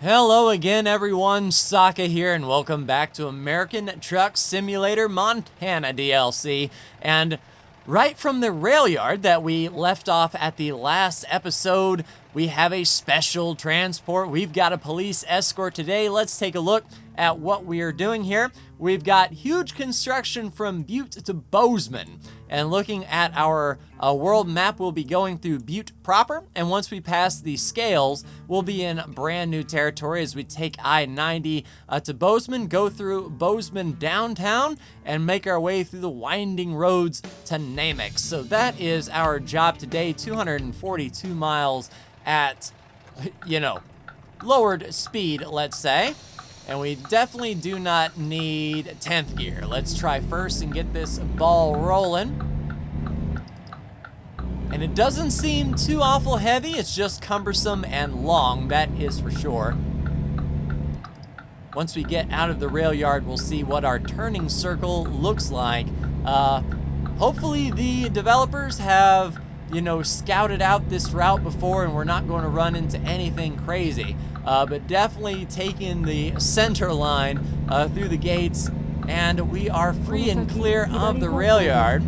Hello again, everyone. Sokka here, and welcome back to American Truck Simulator Montana DLC. And right from the rail yard that we left off at the last episode, we have a special transport. We've got a police escort today. Let's take a look at what we are doing here. We've got huge construction from Butte to Bozeman. And looking at our world map, we'll be going through Butte proper. And once we pass the scales, we'll be in brand new territory as we take I-90 to Bozeman, go through Bozeman downtown, and make our way through the winding roads to Namek. So that is our job today, 242 miles at, lowered speed, let's say. And we definitely do not need 10th gear. Let's try first and get this ball rolling. And it doesn't seem too awful heavy, it's just cumbersome and long, that is for sure. Once we get out of the rail yard, we'll see what our turning circle looks like. Hopefully the developers have, scouted out this route before and we're not going to run into anything crazy. But definitely taking the center line through the gates, and we are free and clear of the rail yard.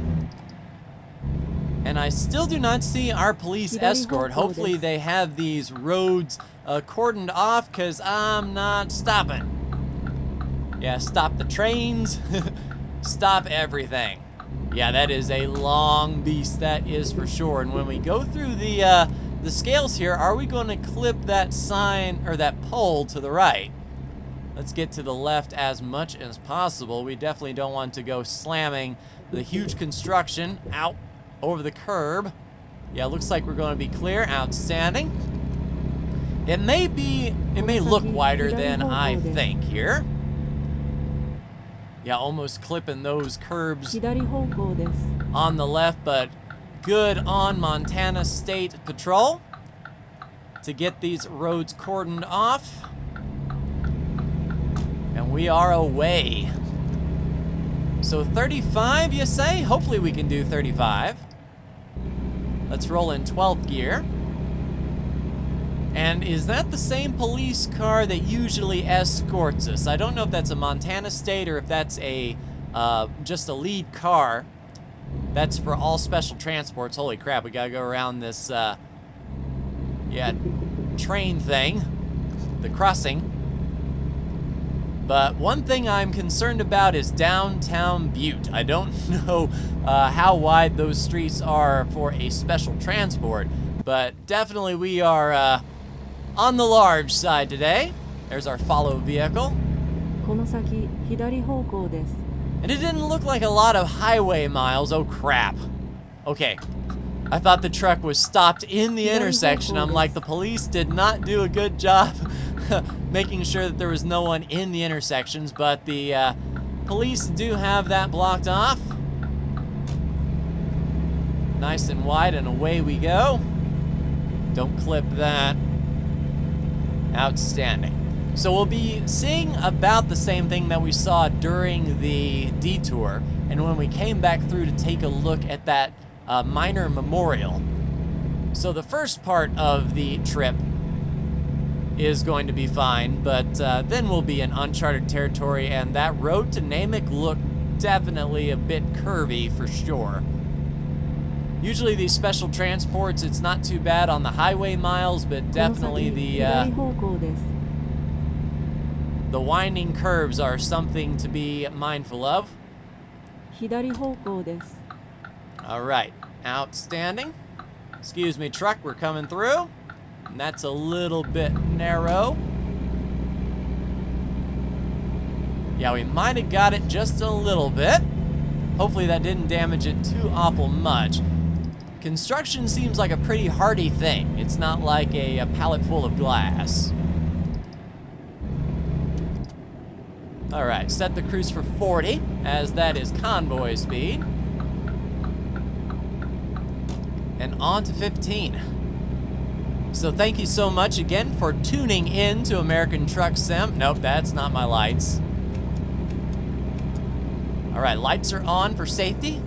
And I still do not see our police escort. Hopefully they have these roads cordoned off, because I'm not stopping. Yeah, stop the trains, stop everything. Yeah, that is a long beast, that is for sure. And when we go through the scales here, are we going to clip that sign or that pole to the right? Let's get to the left as much as possible. We definitely don't want to go slamming the huge construction out over the curb. Yeah, looks like we're going to be clear. Outstanding. It may look wider than I think here. Yeah, almost clipping those curbs on the left, but good on Montana State Patrol to get these roads cordoned off. And we are away. So 35, you say? Hopefully we can do 35. Let's roll in 12th gear. And is that the same police car that usually escorts us? I don't know if that's a Montana State or if that's a just a lead car. That's for all special transports. Holy crap, we gotta go around this, train thing, the crossing. But one thing I'm concerned about is downtown Butte. I don't know how wide those streets are for a special transport, but definitely we are on the large side today. There's our follow vehicle. And it didn't look like a lot of highway miles. Oh crap. Okay, I thought the truck was stopped in the intersection. I'm like, the police did not do a good job making sure that there was no one in the intersections, but the police do have that blocked off. Nice and wide, and away we go. Don't clip that. Outstanding. So we'll be seeing about the same thing that we saw during the detour, and when we came back through to take a look at that minor memorial. So the first part of the trip is going to be fine, but then we'll be in uncharted territory, and that road to Namek looked definitely a bit curvy for sure. Usually these special transports, it's not too bad on the highway miles, but definitely the winding curves are something to be mindful of. All right, outstanding. Excuse me, truck, we're coming through. And that's a little bit narrow. Yeah, we might have got it just a little bit. Hopefully that didn't damage it too awful much. Construction seems like a pretty hardy thing. It's not like a pallet full of glass. All right, set the cruise for 40, as that is convoy speed. And on to 15. So thank you so much again for tuning in to American Truck Sim. Nope, that's not my lights. All right, lights are on for safety.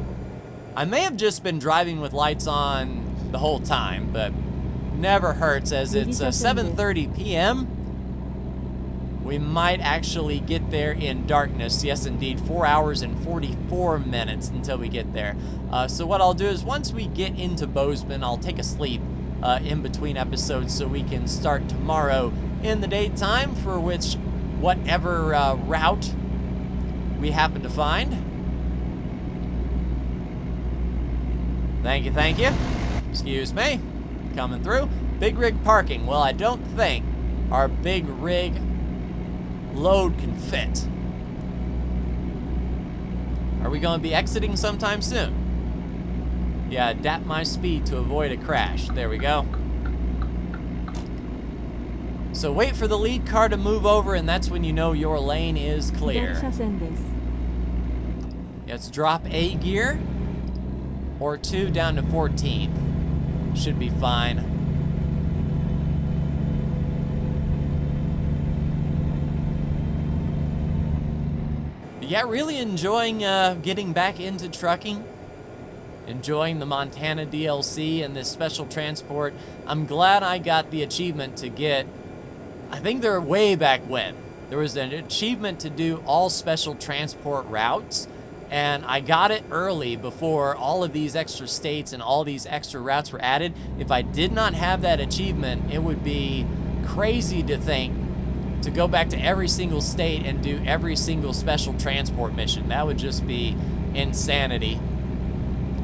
I may have just been driving with lights on the whole time, but never hurts, as it's 7:30 p.m. We might actually get there in darkness. Yes, indeed, 4 hours and 44 minutes until we get there. So what I'll do is once we get into Bozeman, I'll take a sleep in between episodes so we can start tomorrow in the daytime for whatever route we happen to find. Thank you, thank you. Excuse me. Coming through. Big rig parking. Well, I don't think our big rig load can fit. Are we going to be exiting sometime soon? Yeah, adapt my speed to avoid a crash. There we go. So wait for the lead car to move over, and that's when you know your lane is clear. Let's drop a gear or 2 down to 14. Should be fine. Yeah, really enjoying getting back into trucking. Enjoying the Montana DLC and this special transport. I'm glad I got the achievement to get, I think they're way back when. There was an achievement to do all special transport routes, and I got it early before all of these extra states and all these extra routes were added. If I did not have that achievement, it would be crazy to think to go back to every single state and do every single special transport mission. That would just be insanity.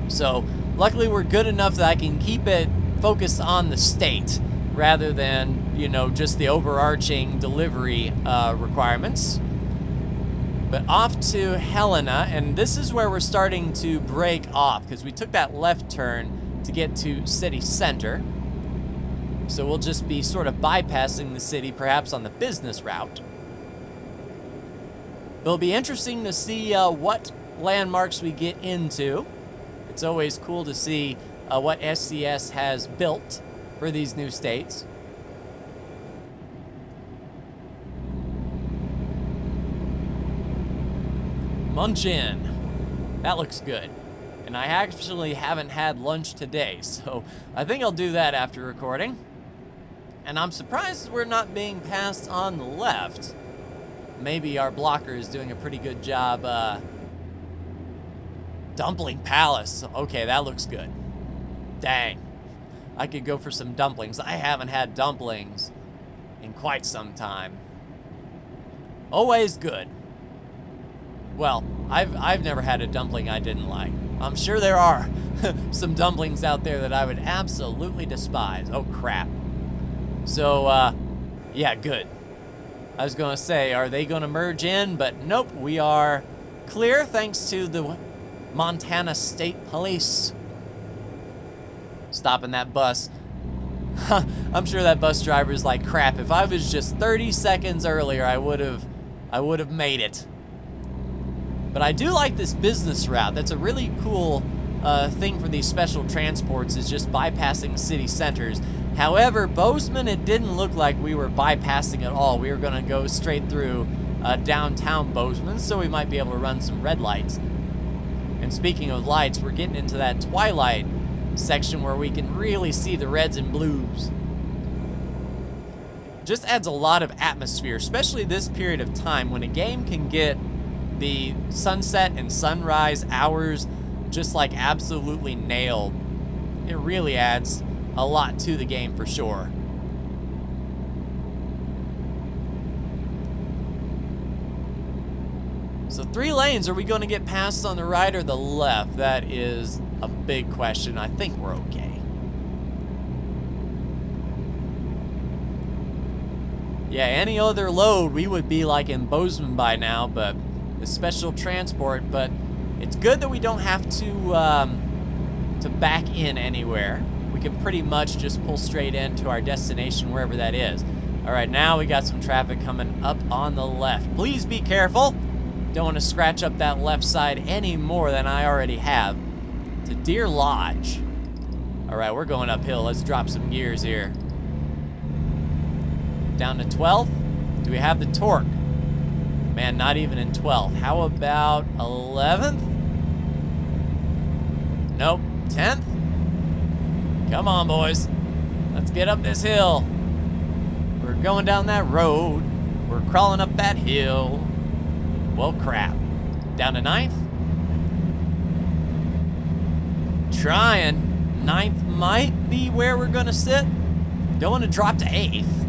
So luckily we're good enough that I can keep it focused on the state rather than, you know, just the overarching delivery requirements. But off to Helena, and this is where we're starting to break off because we took that left turn to get to city center. So we'll just be sort of bypassing the city, perhaps on the business route. It'll be interesting to see what landmarks we get into. It's always cool to see what SCS has built for these new states. Munchin. That looks good. And I actually haven't had lunch today, so I think I'll do that after recording. And I'm surprised we're not being passed on the left. Maybe our blocker is doing a pretty good job. Dumpling Palace. Okay, that looks good. Dang. I could go for some dumplings. I haven't had dumplings in quite some time. Always good. Well, I've never had a dumpling I didn't like. I'm sure there are some dumplings out there that I would absolutely despise. Oh, crap. So, yeah, good. I was going to say, are they going to merge in? But nope, we are clear thanks to the Montana State Police. Stopping that bus. I'm sure that bus driver's like, crap, if I was just 30 seconds earlier, I would have made it. But I do like this business route. That's a really cool thing for these special transports, is just bypassing city centers. However, Bozeman, it didn't look like we were bypassing at all. We were going to go straight through downtown Bozeman, so we might be able to run some red lights. And speaking of lights, we're getting into that twilight section where we can really see the reds and blues. Just adds a lot of atmosphere, especially this period of time when a game can get the sunset and sunrise hours just like absolutely nailed. It really adds a lot to the game for sure. So 3 lanes, are we going to get passed on the right or the left? That is a big question. I think we're okay. Yeah, any other load, we would be like in Bozeman by now, but the special transport, but it's good that we don't have to back in anywhere. We can pretty much just pull straight into our destination, wherever that is. All right, now we got some traffic coming up on the left. Please be careful. Don't want to scratch up that left side any more than I already have. To Deer Lodge. All right, we're going uphill. Let's drop some gears here. Down to 12th. Do we have the torque? Man, not even in 12th. How about 11th? Nope. 10th? Come on, boys. Let's get up this hill. We're going down that road. We're crawling up that hill. Well, crap. Down to 9th. Trying. 9th might be where we're gonna sit. Don't want to drop to 8th.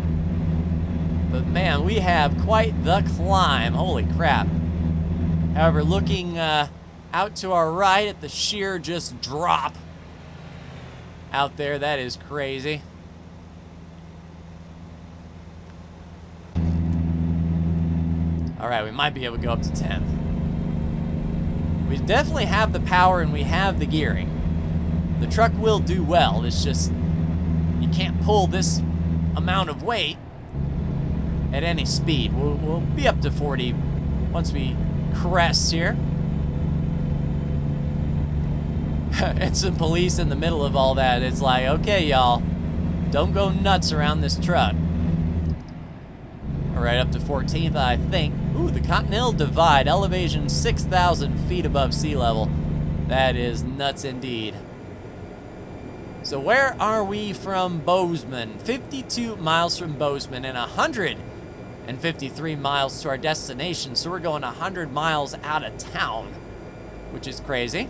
But man, we have quite the climb. Holy crap. However, looking out to our right at the sheer just drop out there, that is crazy. All right, we might be able to go up to 10th. We definitely have the power and we have the gearing. The truck will do well. It's just you can't pull this amount of weight at any speed. We'll be up to 40 once we crest here. And some police in the middle of all that. It's like, okay, y'all, don't go nuts around this truck. All right, up to 14th, I think. Ooh, the Continental Divide, elevation 6,000 feet above sea level. That is nuts indeed. So where are we from Bozeman? 52 miles from Bozeman and 153 miles to our destination. So we're going 100 miles out of town, which is crazy.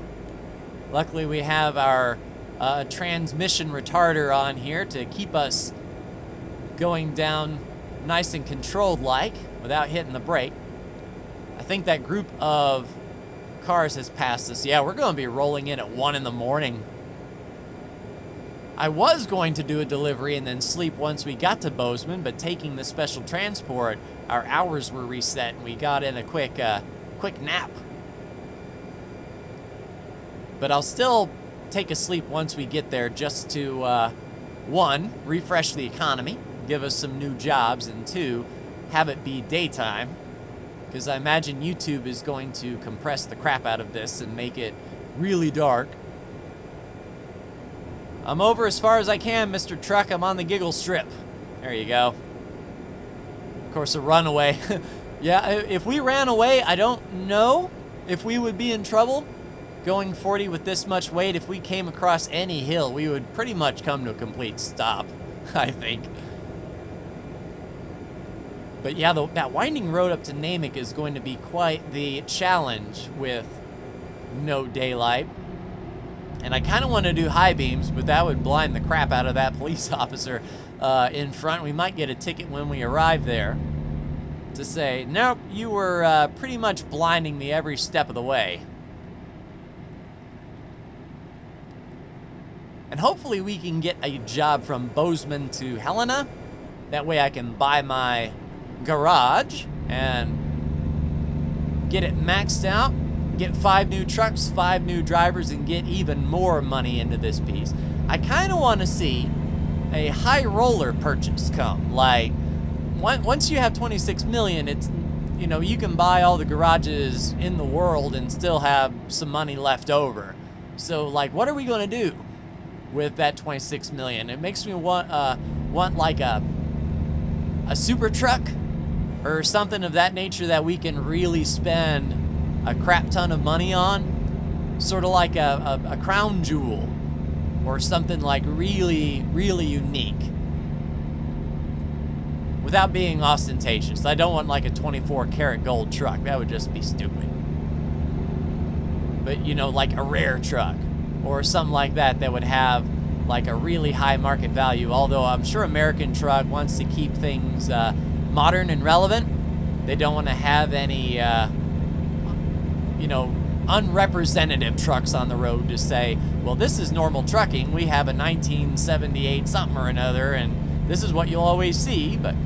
Luckily, we have our transmission retarder on here to keep us going down nice and controlled like without hitting the brake. I think that group of cars has passed us. Yeah, we're going to be rolling in at 1 in the morning. I was going to do a delivery and then sleep once we got to Bozeman, but taking the special transport, our hours were reset and we got in a quick nap. But I'll still take a sleep once we get there just to, 1, refresh the economy, give us some new jobs, and 2, have it be daytime. Because I imagine YouTube is going to compress the crap out of this and make it really dark. I'm over as far as I can, Mr. Truck. I'm on the giggle strip. There you go. Of course, a runaway. Yeah, if we ran away, I don't know if we would be in trouble. Going 40 with this much weight, if we came across any hill, we would pretty much come to a complete stop, I think. But yeah, that winding road up to Namick is going to be quite the challenge with no daylight. And I kind of want to do high beams, but that would blind the crap out of that police officer in front. We might get a ticket when we arrive there to say, nope, you were pretty much blinding me every step of the way. And hopefully we can get a job from Bozeman to Helena. That way I can buy my garage and get it maxed out, get 5 new trucks, 5 new drivers, and get even more money into this piece. I kind of want to see a high roller purchase come. Like, once you have 26 million, it's, you know, you can buy all the garages in the world and still have some money left over. So, like, what are we going to do with that 26 million? It makes me want like a super truck or something of that nature that we can really spend a crap ton of money on, sort of like a crown jewel or something like really, really unique without being ostentatious. I don't want like a 24 karat gold truck. That would just be stupid. But, you know, like a rare truck or something like that that would have like a really high market value. Although I'm sure American Truck wants to keep things modern and relevant. They don't want to have any, you know, unrepresentative trucks on the road to say, well, this is normal trucking. We have a 1978 something or another, and this is what you'll always see. But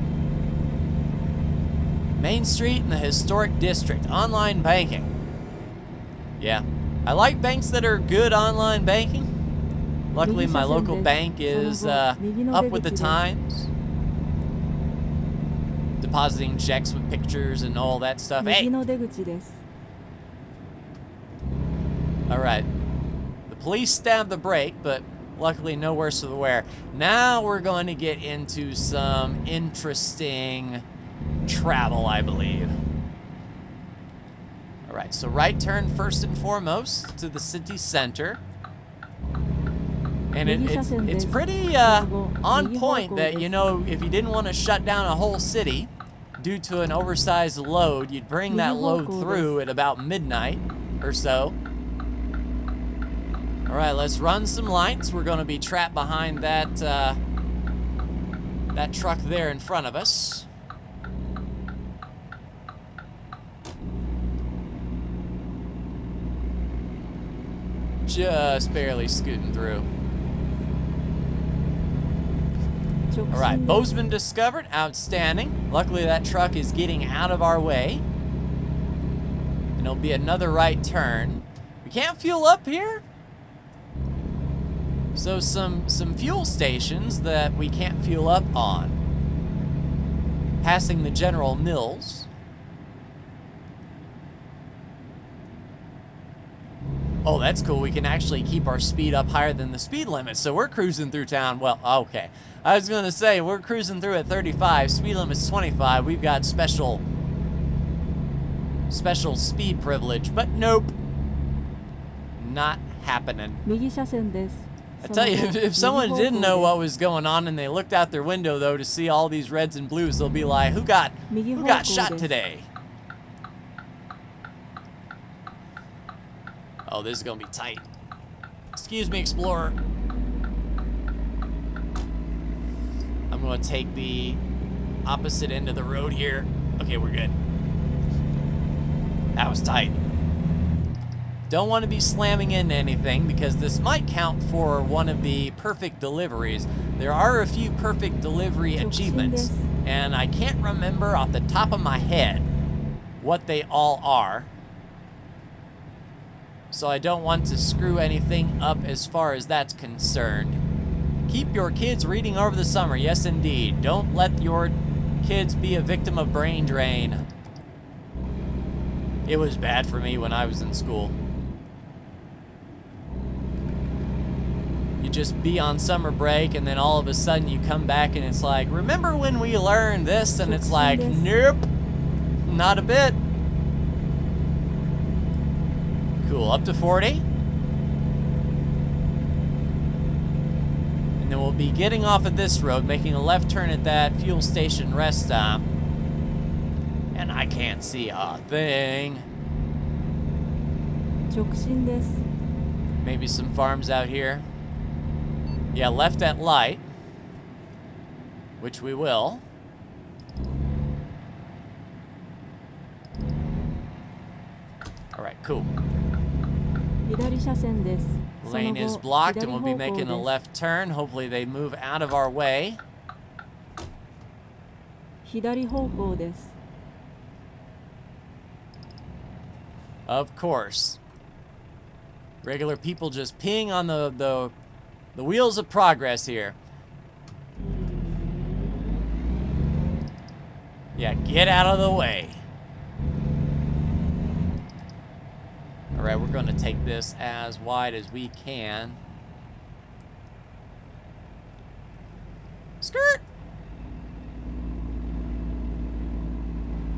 Main Street in the historic district, online banking. Yeah, I like banks that are good online banking. Luckily, my local bank is up with the times. Depositing checks with pictures and all that stuff. Hey! Alright. The police stabbed the brake, but luckily no worse for the wear. Now we're going to get into some interesting travel, I believe. Alright, so right turn first and foremost to the city center. And it's pretty on point that, you know, if you didn't want to shut down a whole city, due to an oversized load. You'd bring that load through at about midnight or so. All right, let's run some lights. We're gonna be trapped behind that, that truck there in front of us. Just barely scooting through. All right, Bozeman discovered, outstanding. Luckily that truck is getting out of our way. And it'll be another right turn. We can't fuel up here. So some fuel stations that we can't fuel up on. Passing the General Mills. Oh, that's cool. We can actually keep our speed up higher than the speed limit. So we're cruising through town. Well, okay. I was going to say, we're cruising through at 35. Speed limit's 25. We've got special speed privilege. But nope. Not happening. I tell you, if someone didn't know what was going on and they looked out their window, though, to see all these reds and blues, they'll be like, who got shot today? Oh, this is gonna be tight. Excuse me, Explorer. I'm gonna take the opposite end of the road here. Okay, we're good. That was tight. Don't want to be slamming into anything because this might count for one of the perfect deliveries. There are a few perfect delivery achievements, and I can't remember off the top of my head what they all are. So I don't want to screw anything up as far as that's concerned. Keep your kids reading over the summer. Yes, indeed. Don't let your kids be a victim of brain drain. It was bad for me when I was in school. You just be on summer break and then all of a sudden you come back and it's like, remember when we learned this? And it's like, nope, not a bit. Cool, up to 40. And then we'll be getting off at this road, making a left turn at that fuel station rest stop. And I can't see a thing. Maybe some farms out here. Yeah, left at light. Which we will. Alright, cool. Lane is blocked and we'll be making a left turn. Hopefully they move out of our way. Of course. Regular people just peeing on the wheels of progress here. Yeah, get out of the way. All right, we're going to take this as wide as we can. Skirt.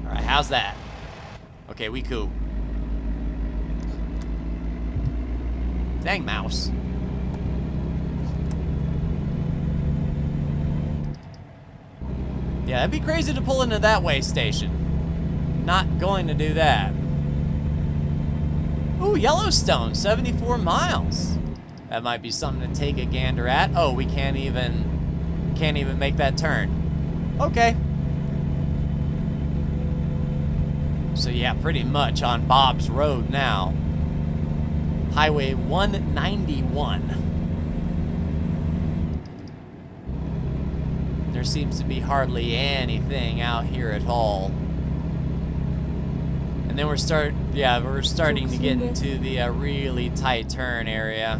All right, how's that? Okay, we cool. Dang mouse. Yeah, that'd be crazy to pull into that way station. Not going to do that. Ooh, Yellowstone, 74 miles. That might be something to take a gander at. Oh, we can't even make that turn. Okay. So yeah, pretty much on Bob's Road now. Highway 191. There seems to be hardly anything out here at all. And then we're starting to get into the really tight turn area.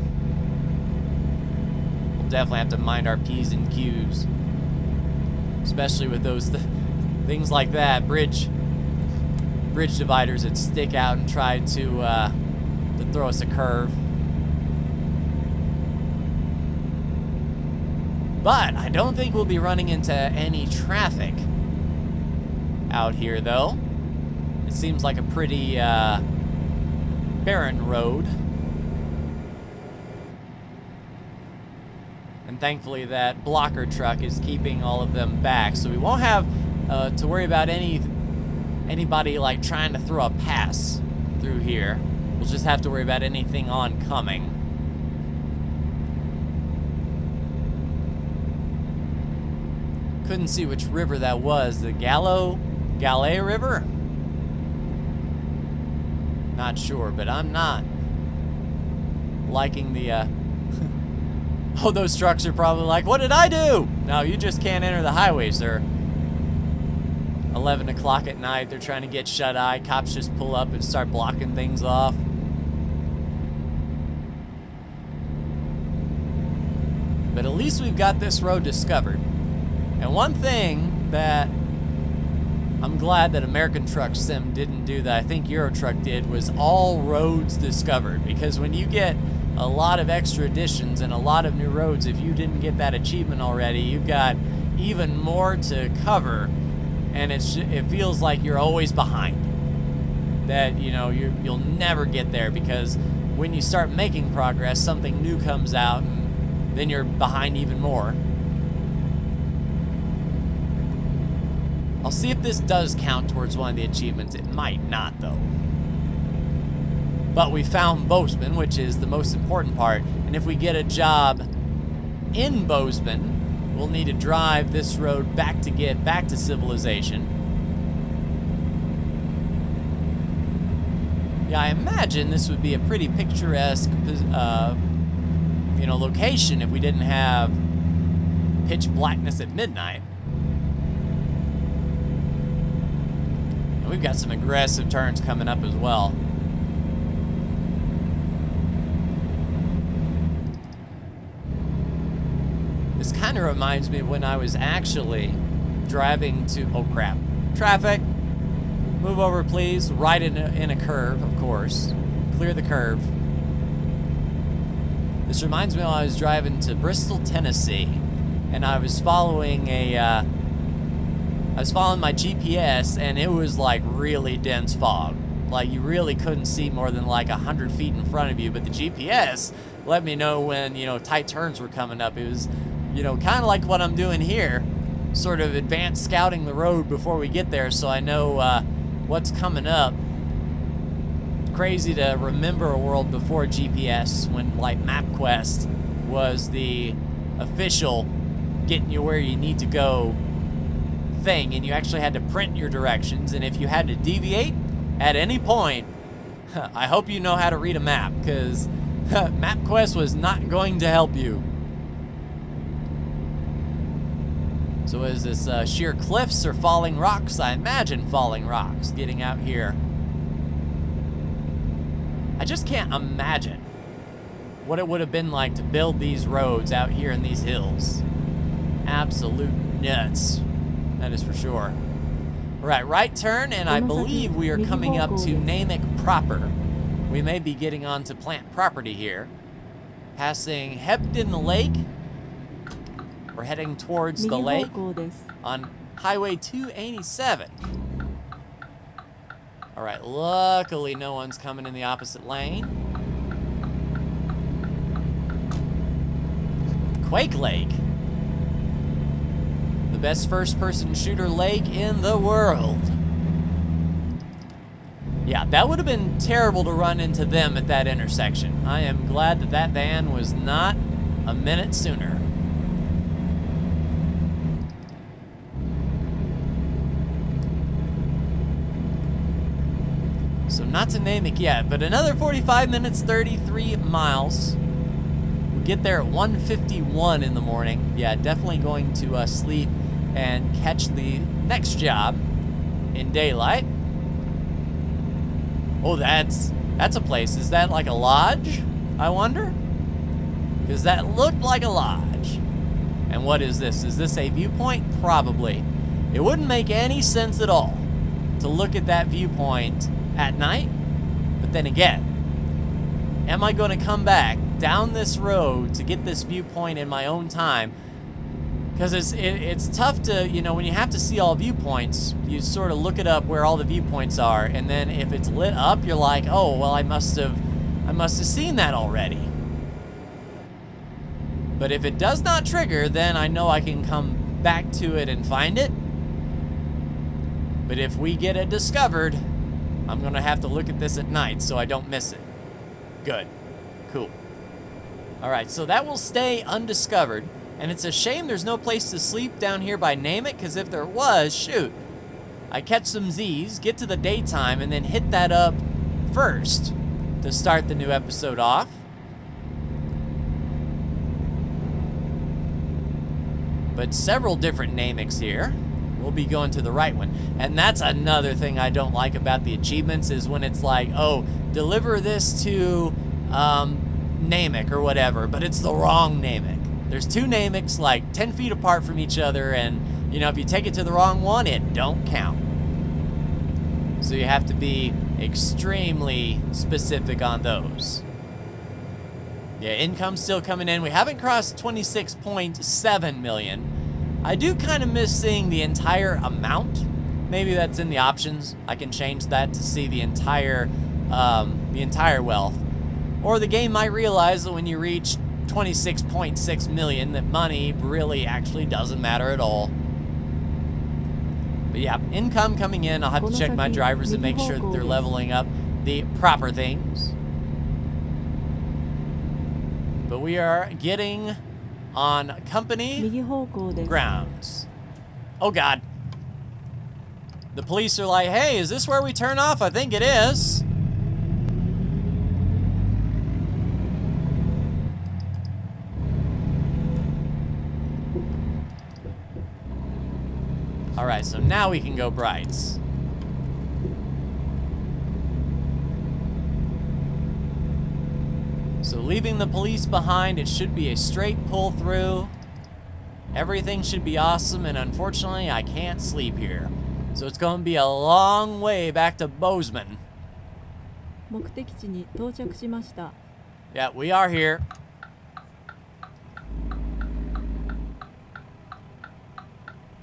We'll definitely have to mind our P's and Q's. Especially with those things like that, bridge dividers that stick out and try to throw us a curve. But I don't think we'll be running into any traffic out here, though. It seems like a pretty barren road. And thankfully that blocker truck is keeping all of them back. So we won't have to worry about anybody like trying to throw a pass through here. We'll just have to worry about anything oncoming. Couldn't see which river that was. The Galay River? Not sure, but I'm not liking the, oh, those trucks are probably like, what did I do? No, you just can't enter the highway, sir. 11 o'clock at night, they're trying to get shut-eye. Cops just pull up and start blocking things off. But at least we've got this road discovered. And one thing that I'm glad that American Truck Sim didn't do that I think Euro Truck did was all roads discovered. Because when you get a lot of extra additions and a lot of new roads, if you didn't get that achievement already, you've got even more to cover. And it feels like you're always behind. That, you know, you'll never get there, because when you start making progress, something new comes out, and then you're behind even more. I'll see if this does count towards one of the achievements. It might not, though. But we found Bozeman, which is the most important part. And if we get a job in Bozeman, we'll need to drive this road back to get back to civilization. Yeah, I imagine this would be a pretty picturesque, location if we didn't have pitch blackness at midnight. And we've got some aggressive turns coming up as well. This kind of reminds me of when I was actually driving to, oh crap, traffic, move over please, right in a curve, of course, clear the curve. This reminds me when I was driving to Bristol, Tennessee, and I was following my GPS, and it was like really dense fog. Like you really couldn't see more than like 100 feet in front of you, but the GPS let me know when, tight turns were coming up. It was, kind of like what I'm doing here, sort of advanced scouting the road before we get there, so I know what's coming up. Crazy to remember a world before GPS, when like MapQuest was the official getting you where you need to go thing, and you actually had to print your directions, and if you had to deviate at any point, I hope you know how to read a map, because MapQuest was not going to help you. So is this sheer cliffs or falling rocks? I imagine falling rocks getting out here. I just can't imagine what it would have been like to build these roads out here in these hills. Absolute nuts. That is for sure. All right turn, and I believe we are coming up to Namak proper. We may be getting onto plant property here. Passing Hebden Lake. We're heading towards the lake on Highway 287. All right, luckily no one's coming in the opposite lane. Quake Lake. The best first-person shooter lake in the world. Yeah, that would have been terrible to run into them at that intersection. I am glad that that van was not a minute sooner. So not to Namak yet, but another 45 minutes, 33 miles. We get there at 1:51 in the morning. Yeah, definitely going to sleep and catch the next job in daylight. Oh, that's a place. Is that like a lodge, I wonder? Because that looked like a lodge. And what is this? Is this a viewpoint? Probably. It wouldn't make any sense at all to look at that viewpoint at night, but then again, am I going to come back down this road to get this viewpoint in my own time? Because it's tough to, when you have to see all viewpoints, you sort of look it up where all the viewpoints are, and then if it's lit up, you're like, oh, well, I must have seen that already. But if it does not trigger, then I know I can come back to it and find it. But if we get it discovered, I'm going to have to look at this at night so I don't miss it. Good. Cool. All right, so that will stay undiscovered. And it's a shame there's no place to sleep down here by Name It, because if there was, shoot, I catch some Z's, get to the daytime, and then hit that up first to start the new episode off. But several different Nameks here. We'll be going to the right one. And that's another thing I don't like about the achievements is when it's like, oh, deliver this to Namek or whatever, but it's the wrong Namek. There's two Nameks like 10 feet apart from each other, and you know, if you take it to the wrong one, it don't count. So you have to be extremely specific on those. Yeah, income's still coming in. We haven't crossed 26.7 million. I do kind of miss seeing the entire amount. Maybe that's in the options. I can change that to see the entire wealth. Or the game might realize that when you reach 26.6 million, that money really actually doesn't matter at all. But yeah, income coming in. I'll have to check my drivers and make sure that they're leveling up the proper things. But we are getting on company grounds. Oh God. The police are like, hey, is this where we turn off? I think it is. All right, so now we can go brights. So leaving the police behind, it should be a straight pull through. Everything should be awesome, and unfortunately, I can't sleep here. So it's going to be a long way back to Bozeman. Yeah, we are here.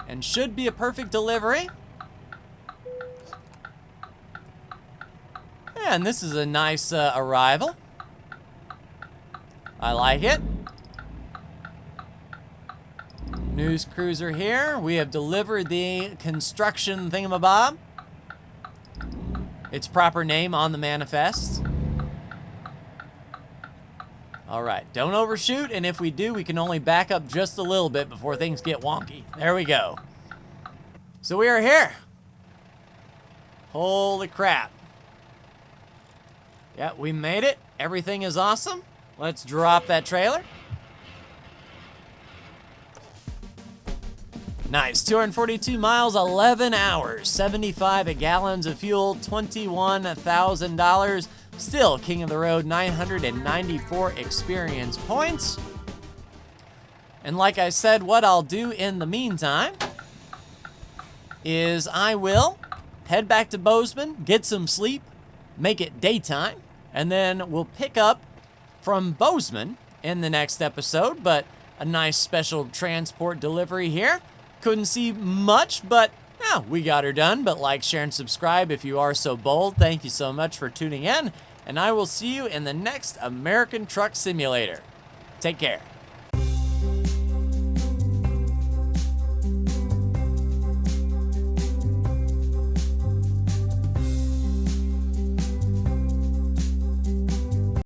And should be a perfect delivery. And this is a nice arrival. I like it. News cruiser here. We have delivered the construction thingamabob. Its proper name on the manifest. All right, don't overshoot, and if we do, we can only back up just a little bit before things get wonky. There we go. So we are here. Holy crap. Yeah, we made it. Everything is awesome. Let's drop that trailer. Nice, 242 miles, 11 hours, 75 gallons of fuel, $21,000. Still king of the road, 994 experience points. And like I said, what I'll do in the meantime is I will head back to Bozeman, get some sleep, make it daytime, and then we'll pick up from Bozeman in the next episode, but a nice special transport delivery here. Couldn't see much, but yeah, we got her done. But like, share, and subscribe if you are so bold. Thank you so much for tuning in, and I will see you in the next American Truck Simulator. Take care.